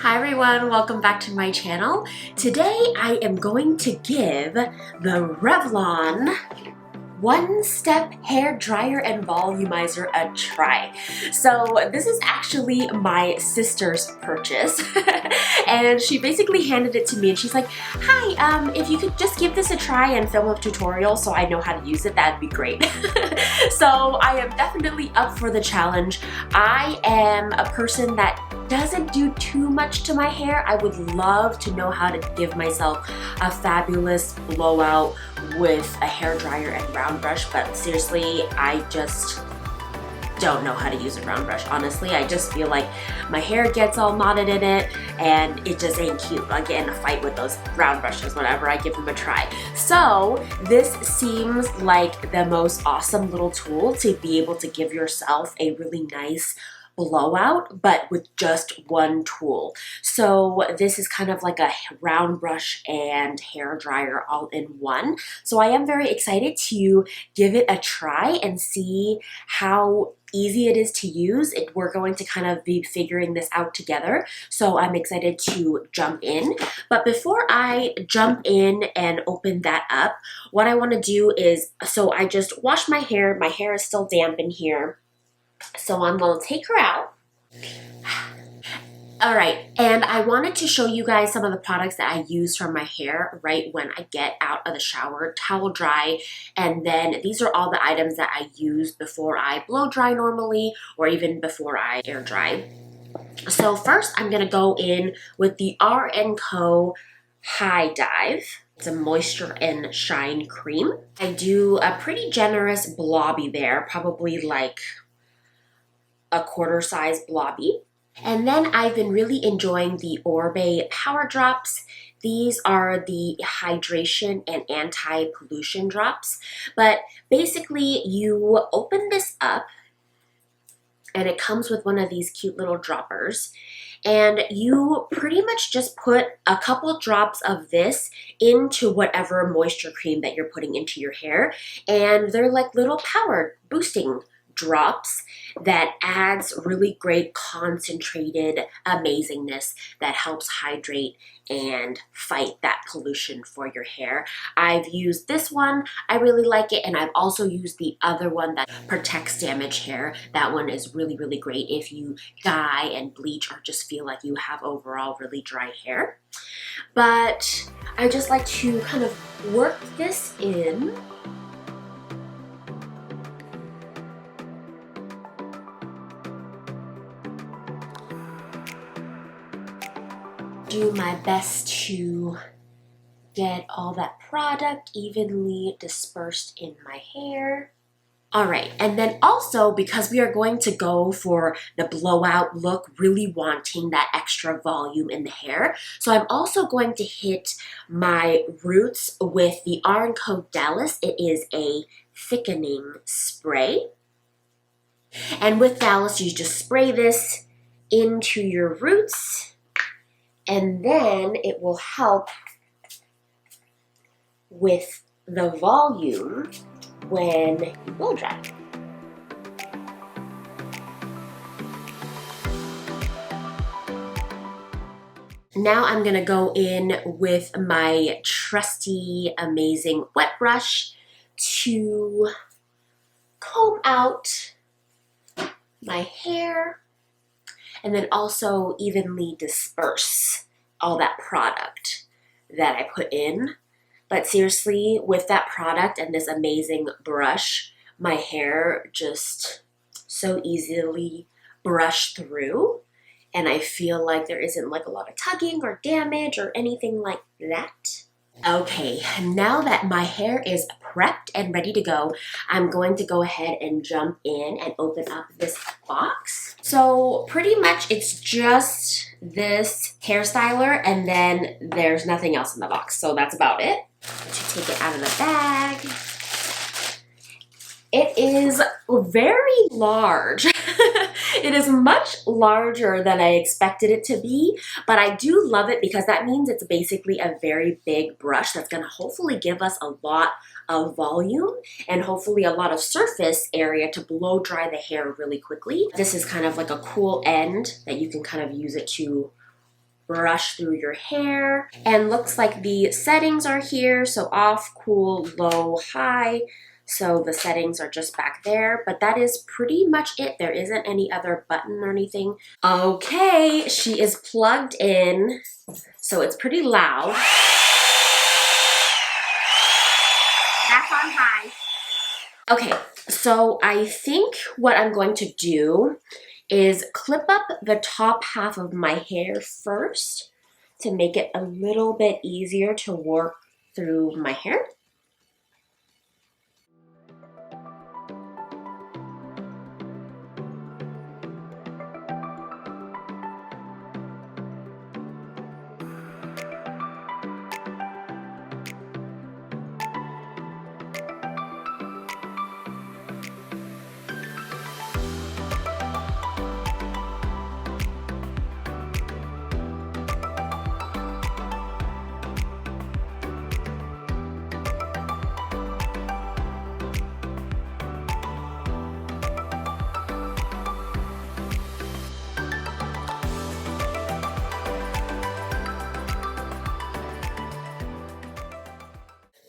Hi everyone, welcome back to my channel. Today I am going to give the Revlon one-step hair dryer and volumizer a try. So this is actually my sister's purchase and she basically handed it to me and she's like, hi, if you could just give this a try and film a tutorial so I know how to use it, that'd be great. So I am definitely up for the challenge. I am a person that doesn't do too much to my hair. I would love to know how to give myself a fabulous blowout with a hair dryer and round brush, but seriously, I just don't know how to use a round brush. Honestly, I just feel like my hair gets all knotted in it and it just ain't cute. I get in a fight with those round brushes whenever I give them a try. So this seems like the most awesome little tool to be able to give yourself a really nice blowout, but with just one tool. So this is kind of like a round brush and hair dryer all in one. So I am very excited to give it a try and see how easy it is to use. We're going to kind of be figuring this out together. So I'm excited to jump in. But before I jump in and open that up, what I want to do is, so I just washed my hair. My hair is still damp in here. So I'm going to take her out. All right, and I wanted to show you guys some of the products that I use for my hair right when I get out of the shower, towel dry, and then these are all the items that I use before I blow dry normally, or even before I air dry. So first, I'm gonna go in with the R&Co High Dive. It's a moisture and shine cream. I do a pretty generous blobby there, probably like a quarter size blobby. And then I've been really enjoying the Orbe Power Drops. These are the hydration and anti-pollution drops. But basically you open this up and it comes with one of these cute little droppers. And you pretty much just put a couple drops of this into whatever moisture cream that you're putting into your hair. And they're like little power boosting drops that adds really great concentrated amazingness that helps hydrate and fight that pollution for your hair. I've used this one, I really like it, and I've also used the other one that protects damaged hair. That one is really, really great if you dye and bleach or just feel like you have overall really dry hair. But I just like to kind of work this in. Do my best to get all that product evenly dispersed in my hair. All right, and then also because we are going to go for the blowout look, really wanting that extra volume in the hair, so I'm also going to hit my roots with the R&Co Dallas. It is a thickening spray. And with Dallas, you just spray this into your roots, and then it will help with the volume when you blow dry. Now I'm gonna go in with my trusty, amazing wet brush to comb out my hair and then also evenly disperse all that product that I put in. But seriously, with that product and this amazing brush, my hair just so easily brushed through, and I feel like there isn't like a lot of tugging or damage or anything like that. Okay, now that my hair is prepped and ready to go, I'm going to go ahead and jump in and open up this box. So pretty much it's just this hair styler and then there's nothing else in the box. So that's about it. To take it out of the bag. It is very large. It is much larger than I expected it to be, but I do love it because that means it's basically a very big brush that's gonna hopefully give us a lot of volume and hopefully a lot of surface area to blow dry the hair really quickly. This is kind of like a cool end that you can kind of use it to brush through your hair. And looks like the settings are here, so off, cool, low, high. So the settings are just back there, but that is pretty much it. There isn't any other button or anything. Okay, she is plugged in, so it's pretty loud. That's on high. Okay, so I think what I'm going to do is clip up the top half of my hair first to make it a little bit easier to work through my hair.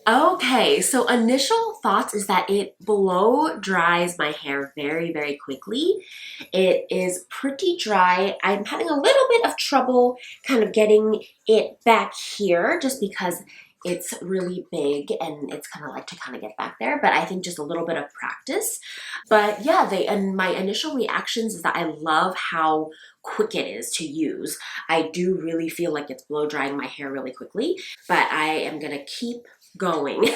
Okay, so initial thoughts is that it blow dries my hair very, very quickly. It is pretty dry. I'm having a little bit of trouble kind of getting it back here just because it's really big and it's kind of like to kind of get back there, but I think just a little bit of practice. But yeah, and my initial reactions is that I love how quick it is to use. I do really feel like it's blow drying my hair really quickly, but I am gonna keep going.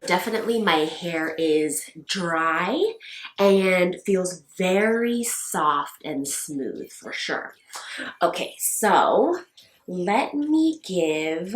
Definitely my hair is dry and feels very soft and smooth for sure. Okay, so let me give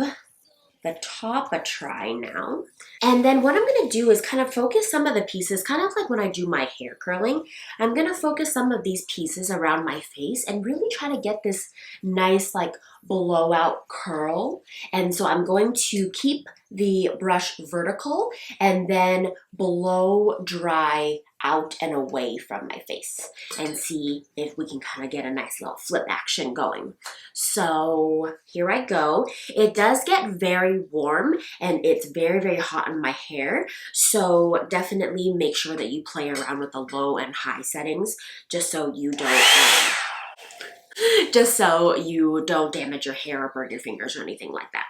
the top a try now. And then what I'm gonna do is kind of focus some of the pieces, kind of like when I do my hair curling. I'm gonna focus some of these pieces around my face and really try to get this nice like blowout curl. And so I'm going to keep the brush vertical and then blow dry out and away from my face and see if we can kind of get a nice little flip action going. So here I go. It does get very warm and it's very, very hot in my hair. So definitely make sure that you play around with the low and high settings just so you don't damage your hair or burn your fingers or anything like that.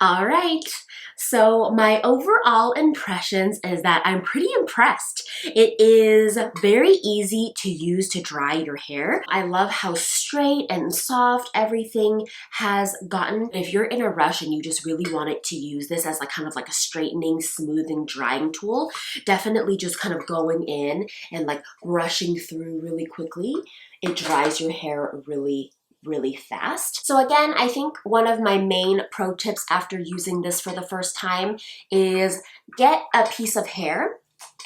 All right, so my overall impressions is that I'm pretty impressed. It is very easy to use to dry your hair. I love how straight and soft everything has gotten. If you're in a rush and you just really wanted to use this as like kind of like a straightening, smoothing, drying tool, definitely just kind of going in and like brushing through really quickly. It dries your hair really fast. So again, I think one of my main pro tips after using this for the first time is get a piece of hair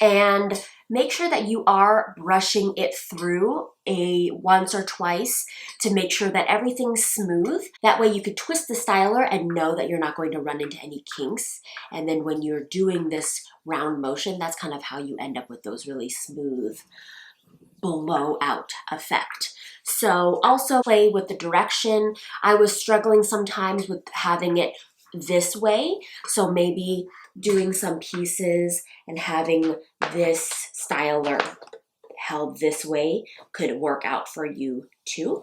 and make sure that you are brushing it through once or twice to make sure that everything's smooth. That way you could twist the styler and know that you're not going to run into any kinks. And then when you're doing this round motion, that's kind of how you end up with those really smooth blowout effect. So also play with the direction. I was struggling sometimes with having it this way, so maybe doing some pieces and having this styler held this way could work out for you too.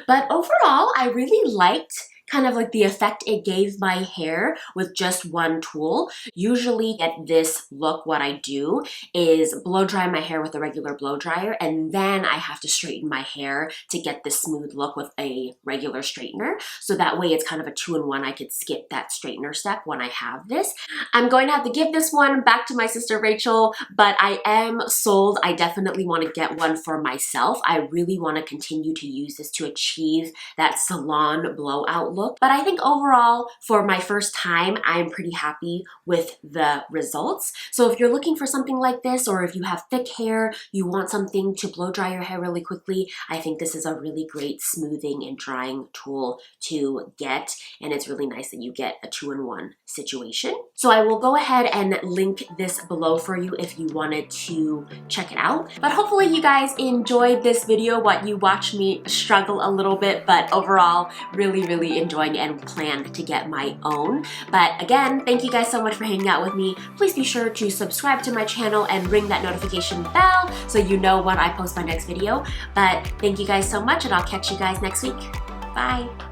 But overall, I really liked kind of like the effect it gave my hair with just one tool. Usually at this look, what I do is blow dry my hair with a regular blow dryer, and then I have to straighten my hair to get this smooth look with a regular straightener. So that way it's kind of a 2-in-1. I could skip that straightener step when I have this. I'm going to have to give this one back to my sister Rachel, but I am sold. I definitely want to get one for myself. I really want to continue to use this to achieve that salon blowout look. But I think overall, for my first time, I'm pretty happy with the results. So if you're looking for something like this, or if you have thick hair, you want something to blow dry your hair really quickly, I think this is a really great smoothing and drying tool to get. And it's really nice that you get a 2-in-1 situation. So I will go ahead and link this below for you if you wanted to check it out. But hopefully you guys enjoyed this video, what you watched me struggle a little bit, but overall really enjoying and planned to get my own. But again, thank you guys so much for hanging out with me. Please be sure to subscribe to my channel and ring that notification bell so you know when I post my next video. But thank you guys so much, and I'll catch you guys next week. Bye.